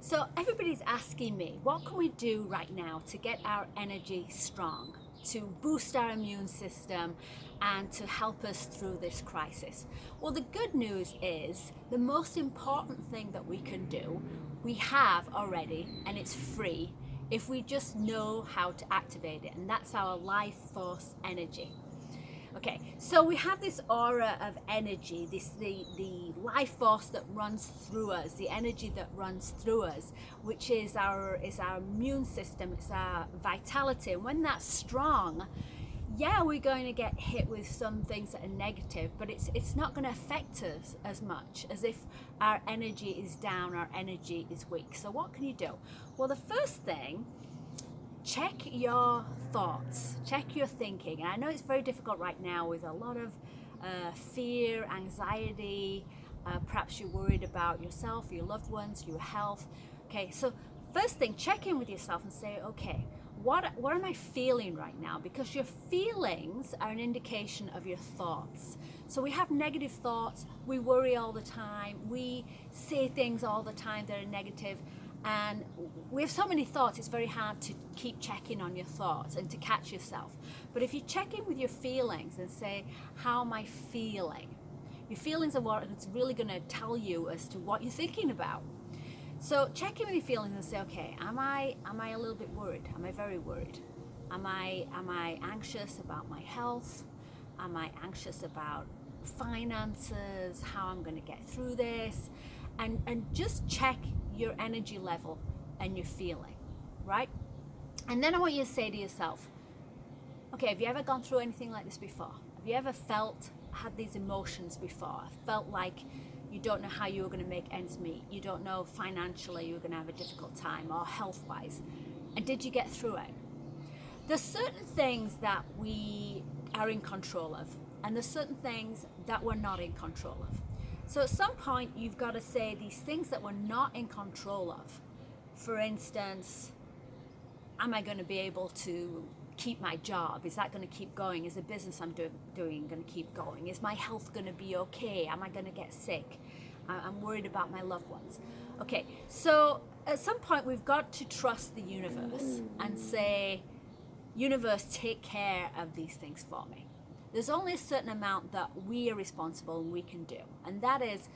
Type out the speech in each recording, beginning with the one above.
So everybody's asking me, what can we do right now to get our energy strong, to boost our immune system, and to help us through this crisis? Well, the good news is the most important thing that we can do, we have already, and it's free if we just know how to activate it, and that's our life force energy. Okay, so we have this aura of energy, the life force that runs through us, the energy that runs through us, which is our immune system, it's our vitality. And when that's strong, yeah, we're going to get hit with some things that are negative, but it's not going to affect us as much as if our energy is down, our energy is weak. So what can you do? Well, the first thing, check your thoughts, check your thinking. And I know it's very difficult right now with a lot of fear, anxiety. Perhaps you're worried about yourself, your loved ones, your health. Okay, so first thing, check in with yourself and say, okay, what am I feeling right now? Because your feelings are an indication of your thoughts. So we have negative thoughts, we worry all the time, we say things all the time that are negative, and we have so many thoughts, it's very hard to keep checking on your thoughts and to catch yourself. But if you check in with your feelings and say, how am I feeling? Your feelings are what it's really going to tell you as to what you're thinking about. So check in with your feelings and say, okay, am I a little bit worried? Am I very worried? Am I anxious about my health? Am I anxious about finances? How I'm going to get through this? And just check your energy level and your feeling, right? And then I want you to say to yourself, okay, have you ever gone through anything like this before? Have you ever had these emotions before? Felt like you don't know how you were going to make ends meet. You don't know financially you were going to have a difficult time or health-wise. And did you get through it? There's certain things that we are in control of, and there's certain things that we're not in control of. So at some point, you've got to say these things that we're not in control of. For instance, am I going to be able to keep my job? Is that going to keep going? Is the business I'm doing going to keep going? Is my health going to be okay? Am I going to get sick? I'm worried about my loved ones. Okay, so at some point, we've got to trust the universe and say, universe, take care of these things for me. There's only a certain amount that we are responsible and we can do, and that is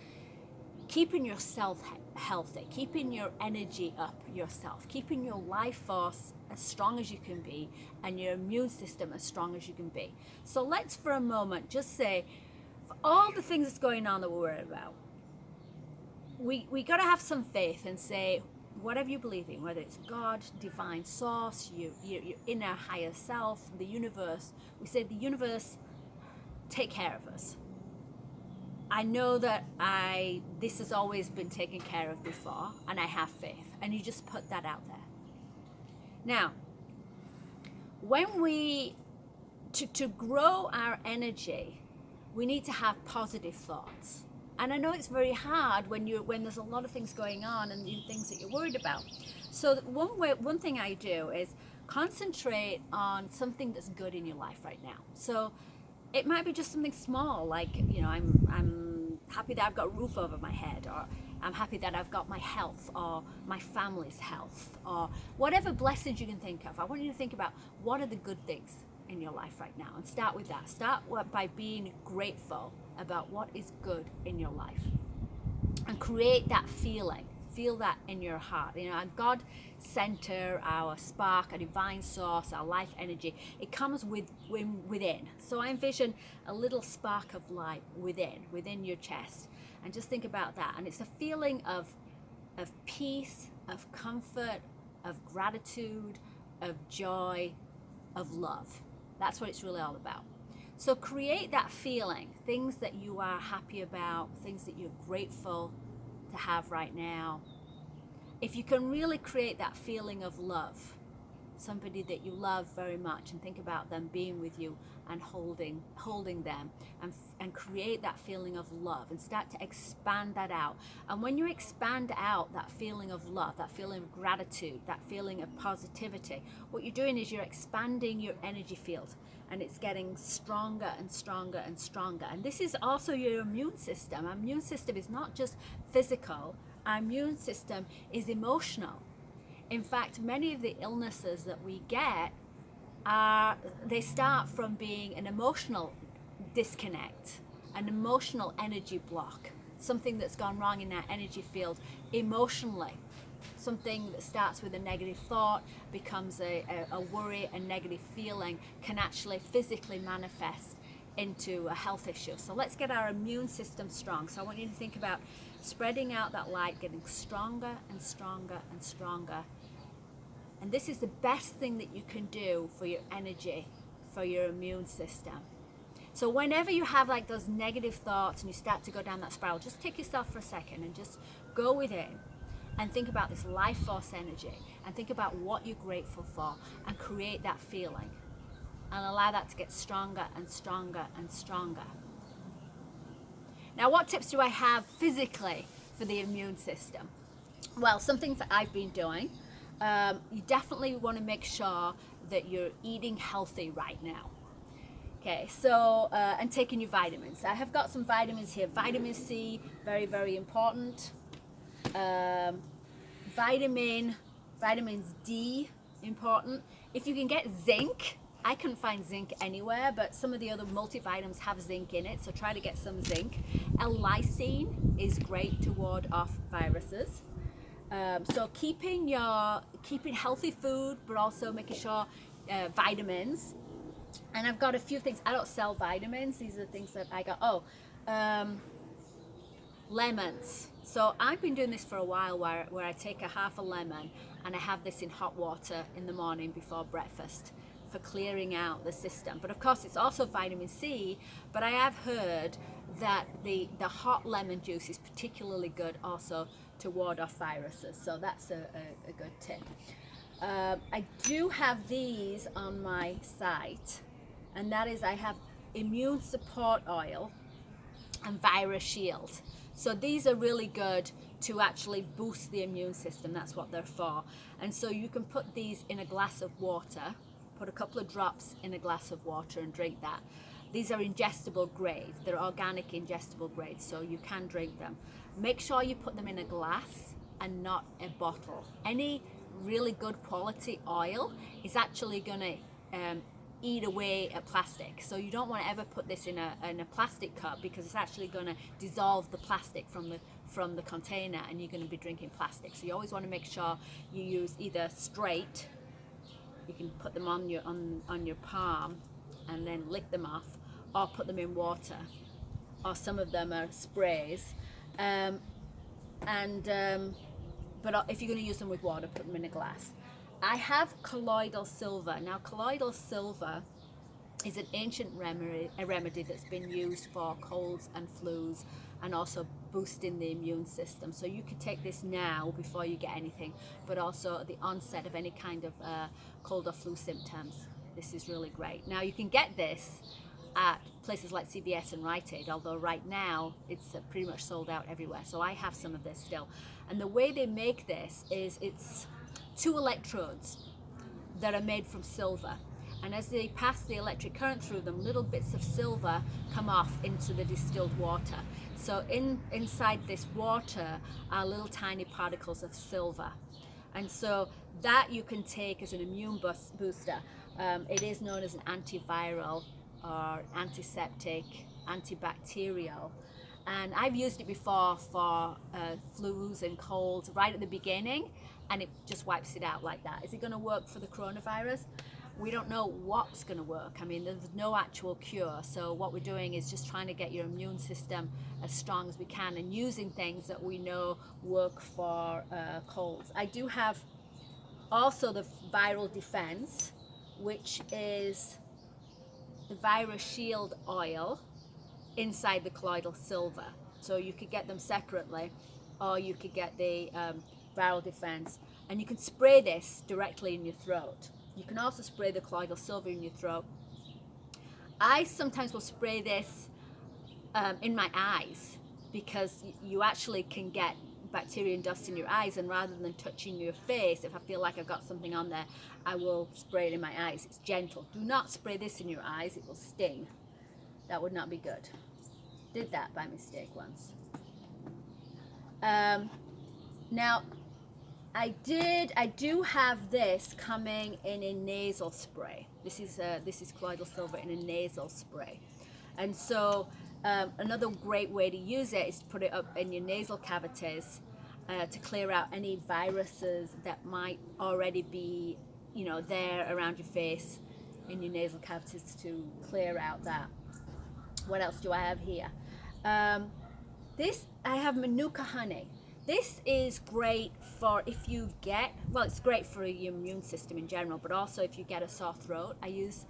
keeping yourself healthy, keeping your energy up yourself, keeping your life force as strong as you can be and your immune system as strong as you can be. So let's for a moment just say, for all the things that's going on that we're worried about, we got to have some faith and say, whatever you believe in, whether it's God, divine source, your inner higher self, the universe, we say the universe, take care of us. I know that this has always been taken care of before, and I have faith. And you just put that out there. Now, when to grow our energy, we need to have positive thoughts. And I know it's very hard when there's a lot of things going on and things that you're worried about. So one thing I do is concentrate on something that's good in your life right now. So it might be just something small, like, I'm happy that I've got a roof over my head, or I'm happy that I've got my health or my family's health, or whatever blessings you can think of. I want you to think about what are the good things in your life right now, and start with that. Start by being grateful about what is good in your life, and create that feeling. Feel that in your heart. Our God center, our spark, our divine source, our life energy, it comes within. So I envision a little spark of light within your chest, and just think about that. And it's a feeling of peace, of comfort, of gratitude, of joy, of love. That's what it's really all about. So create that feeling, things that you are happy about, things that you're grateful to have right now. If you can really create that feeling of love, somebody that you love very much, and think about them being with you and holding them, and create that feeling of love and start to expand that out. And when you expand out that feeling of love, that feeling of gratitude, that feeling of positivity, what you're doing is you're expanding your energy field, and it's getting stronger and stronger and stronger. And this is also your immune system. Our immune system is not just physical, our immune system is emotional. In fact, many of the illnesses that we get they start from being an emotional disconnect, an emotional energy block, something that's gone wrong in our energy field emotionally. Something that starts with a negative thought, becomes a worry, a negative feeling, can actually physically manifest into a health issue. So let's get our immune system strong. So I want you to think about spreading out that light, getting stronger and stronger and stronger. And this is the best thing that you can do for your energy, for your immune system. So whenever you have like those negative thoughts and you start to go down that spiral, just take yourself for a second and just go within and think about this life force energy and think about what you're grateful for and create that feeling and allow that to get stronger and stronger and stronger. Now, what tips do I have physically for the immune system? Well, some things that I've been doing. You definitely want to make sure that you're eating healthy right now. Okay, so, and taking your vitamins. I have got some vitamins here. Vitamin C, very, very important. Vitamins D, important. If you can get zinc, I couldn't find zinc anywhere, but some of the other multivitamins have zinc in it, so try to get some zinc. L-lysine is great to ward off viruses. So keeping healthy food, but also making sure vitamins. And I've got a few things. I don't sell vitamins. These are things that I got. Lemons. So I've been doing this for a while where I take a half a lemon and I have this in hot water in the morning before breakfast for clearing out the system. But of course it's also vitamin C, but I have heard that the hot lemon juice is particularly good also to ward off viruses. So that's a good tip. I do have these on my site, and that is I have immune support oil and virus shield. So these are really good to actually boost the immune system. That's what they're for. And so you can put these in a glass of water, put a couple of drops in a glass of water and drink that. These are ingestible grade. They're organic ingestible grades, so you can drink them. Make sure you put them in a glass and not a bottle. Any really good quality oil is actually going to eat away at plastic. So you don't want to ever put this in a plastic cup, because it's actually going to dissolve the plastic from the container, and you're going to be drinking plastic. So you always want to make sure you use either straight, you can put them on your palm and then lick them off, or put them in water, or some of them are sprays. But if you're going to use them with water, put them in a glass. I have colloidal silver. Now, colloidal silver is an ancient remedy that's been used for colds and flus, and also boosting the immune system. So you could take this now before you get anything, but also at the onset of any kind of cold or flu symptoms. This is really great. Now, you can get this at places like CVS and Rite Aid, although right now it's pretty much sold out everywhere. So I have some of this still. And the way they make this is it's 2 electrodes that are made from silver. And as they pass the electric current through them, little bits of silver come off into the distilled water. So inside this water are little tiny particles of silver. And so that you can take as an immune booster. It is known as an antiviral or antiseptic, antibacterial. And I've used it before for flus and colds right at the beginning, and it just wipes it out like that. Is it going to work for the coronavirus? We don't know what's going to work. I mean, there's no actual cure. So what we're doing is just trying to get your immune system as strong as we can, and using things that we know work for colds. I do have also the viral defense, which is the virus shield oil inside the colloidal silver. So you could get them separately, or you could get the viral defense, and you can spray this directly in your throat. You can also spray the colloidal silver in your throat. I sometimes will spray this in my eyes, because you actually can get bacteria and dust in your eyes, and rather than touching your face, if I feel like I've got something on there, I will spray it in my eyes. It's gentle. Do not spray this in your eyes, it will sting. That would not be good. Did that by mistake once. Now, I do have this coming in a nasal spray. This is colloidal silver in a nasal spray. And so another great way to use it is to put it up in your nasal cavities to clear out any viruses that might already be, there around your face, in your nasal cavities, to clear out that. What else do I have here? I have Manuka honey. This is great for if you it's great for your immune system in general, but also if you get a sore throat. I use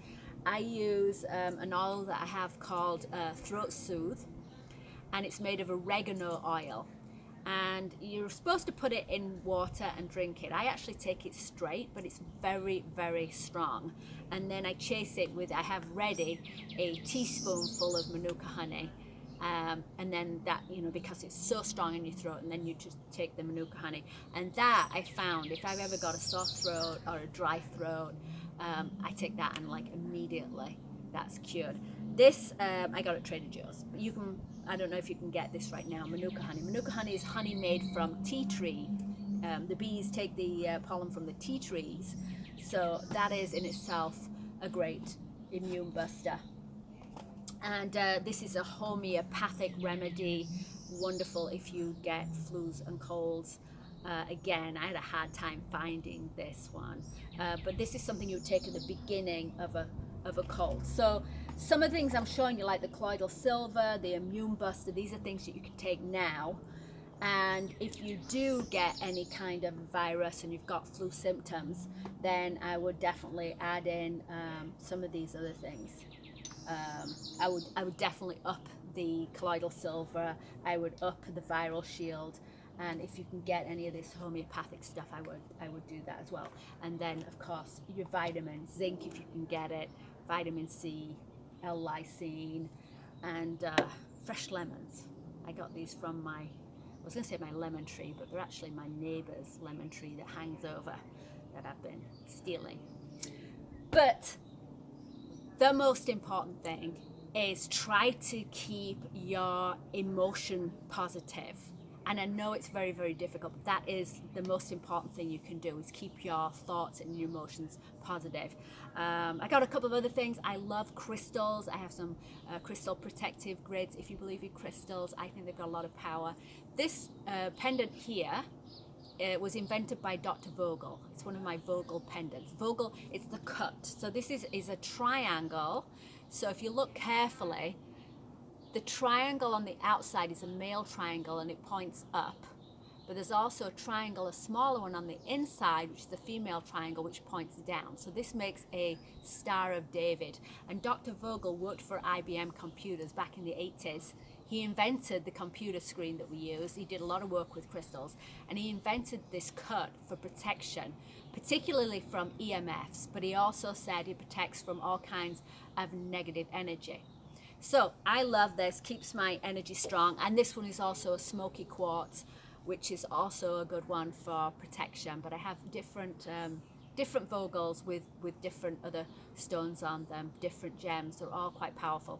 an oil that I have called Throat Soothe, and it's made of oregano oil. And you're supposed to put it in water and drink it. I actually take it straight, but it's very, very strong. And then I chase it with, I have ready a teaspoonful of Manuka honey. And then that, because it's so strong in your throat, and then you just take the Manuka honey. And that I found, if I've ever got a sore throat or a dry throat, I take that and immediately that's cured. This I got at Trader Joe's. I don't know if you can get this right now, Manuka honey. Manuka honey is honey made from tea tree. The bees take the pollen from the tea trees. So that is in itself a great immune buster. And this is a homeopathic remedy, wonderful if you get flus and colds. Again, I had a hard time finding this one, but this is something you would take at the beginning of a cold. So some of the things I'm showing you, like the colloidal silver, the immune buster, these are things that you can take now. And if you do get any kind of virus and you've got flu symptoms, then I would definitely add in some of these other things. I would definitely up the colloidal silver. I would up the viral shield, and if you can get any of this homeopathic stuff, I would do that as well. And then of course your vitamins, zinc if you can get it, vitamin C, L-lysine, and fresh lemons. I got these from I was going to say my lemon tree, but they're actually my neighbor's lemon tree that hangs over that I've been stealing. But the most important thing is try to keep your emotion positive. And I know it's very, very difficult, but that is the most important thing you can do, is keep your thoughts and your emotions positive. I got a couple of other things. I love crystals. I have some crystal protective grids. If you believe in crystals, I think they've got a lot of power. This pendant here, it was invented by Dr. Vogel. It's one of my Vogel pendants. Vogel, it's the cut. So this is a triangle. So if you look carefully, the triangle on the outside is a male triangle and it points up. But there's also a triangle, a smaller one on the inside, which is the female triangle, which points down. So this makes a Star of David. And Dr. Vogel worked for IBM Computers back in the 80s. He invented the computer screen that we use. He did a lot of work with crystals, and he invented this cut for protection, particularly from EMFs, but he also said it protects from all kinds of negative energy. So I love this, keeps my energy strong. And this one is also a smoky quartz, which is also a good one for protection. But I have different Vogels with different other stones on them, different gems. They're all quite powerful.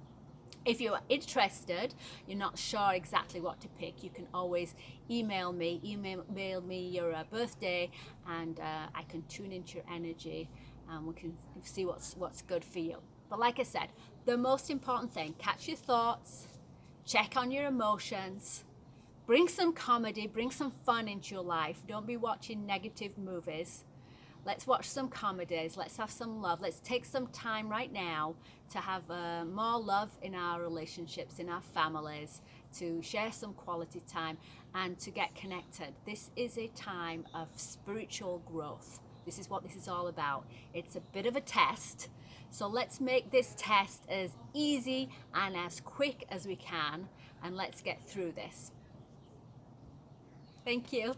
If you're interested, you're not sure exactly what to pick, you can always email me your birthday, and I can tune into your energy and we can see what's good for you. But like I said, the most important thing, catch your thoughts, check on your emotions, bring some comedy, bring some fun into your life. Don't be watching negative movies. Let's watch some comedies. Let's have some love. Let's take some time right now to have more love in our relationships, in our families, to share some quality time and to get connected. This is a time of spiritual growth. This is what this is all about. It's a bit of a test. So let's make this test as easy and as quick as we can, and let's get through this. Thank you.